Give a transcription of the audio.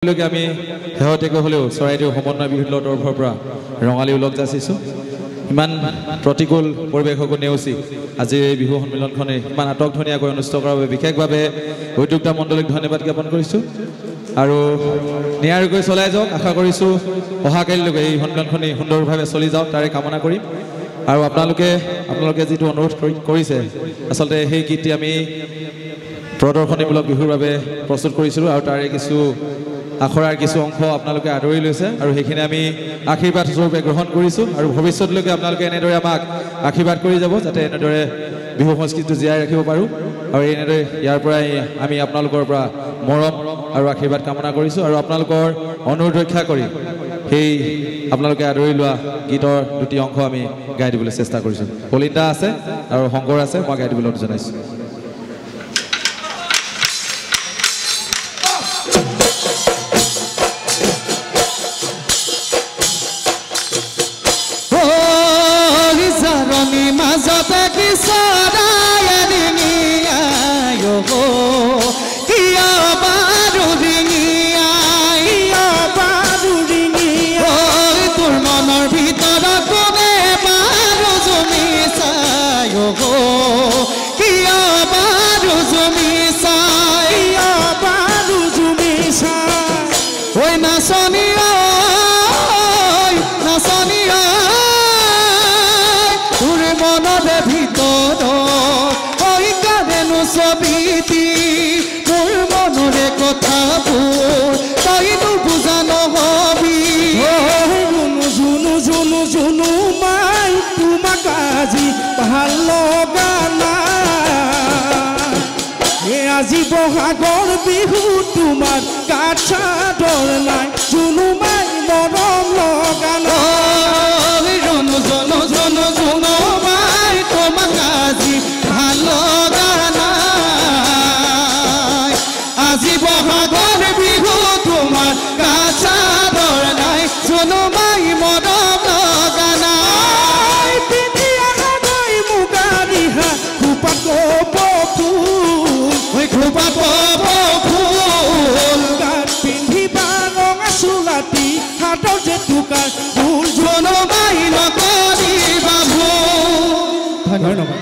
লগে আমি হেহতেক হলেও চৰাইদেউ সমন্বয় বিহুলৰ তৰফৰ পৰা ৰঙালী উলগ যাচিছো ইমান প্ৰতিকূল পৰিৱেশক নেওচি আজি এই বিহু সন্মিলনখনে ইমান আটক ধুনীয়াকৈ অনুষ্ঠিত কৰাৰ বাবে বিশেষভাৱে উদ্যোক্তা মণ্ডলীক ধন্যবাদ জ্ঞাপন কৰিছো আৰু নিয়াৰকৈ চলাই যাওক আশা কৰিছো অহাকালিলৈকে এই সন্মিলনখনি সুন্দৰভাৱে চলি যাওক তাৰে কামনা কৰিম আৰু আপোনালোকে যেটো অনুৰোধ কৰিছে আসলতে সেই গীতটি আমি প্ৰদৰ্শনীমূলক বিহুৰ বাবে প্ৰস্তুত কৰিছিলো আৰু তাৰে কিছু আখৰাৰ কিছু অংশ আপোনালোকে আদৰি লৈছে আৰু সেইখিনি আমি আশীৰ্বাদ স্বৰূপে গ্ৰহণ কৰিছো আৰু ভৱিষ্যতলৈকে আপোনালোকে এনেদৰে আমাক আশীৰ্বাদ কৰি যাব যাতে এনেদৰে বিহু সংস্কৃতিটো জীয়াই ৰাখিব পাৰো আৰু এনেদৰে ইয়াৰ পৰাই আমি আপোনালোকৰ পৰা মৰম আৰু আশীৰ্বাদ কামনা কৰিছো আৰু আপোনালোকৰ অনুৰোধ ৰক্ষা কৰি সেই আপোনালোকে আদৰি লোৱা গীতৰ দুটি অংশ আমি গাই দিবলৈ চেষ্টা কৰিছো কলিতা আছে আৰু শংকৰ আছে মই গাই দিবলৈ জনাইছো আজি বহাগৰ বিহু তোমাৰ কাছাদৰ নাই জুনু মাই মৰম লগা নাই জুনু জুনু জুনু জুনু মাই তোমাক আজি ভাল লগা নাই আজি বহাগৰ বিহু তোমাৰ কাছাদৰ নাই জুনু মাই মৰম লগা নাই পিন্ধি আহা গৈ মুগাৰী হাত খোপাত কপৌ খোপাত ফুল গাত পিন্ধিবা ৰঙা চোলাটি হাতৰ জেতুকাৰ ফুল জনমাই নকৰিবা ভুল ধন্যবাদ।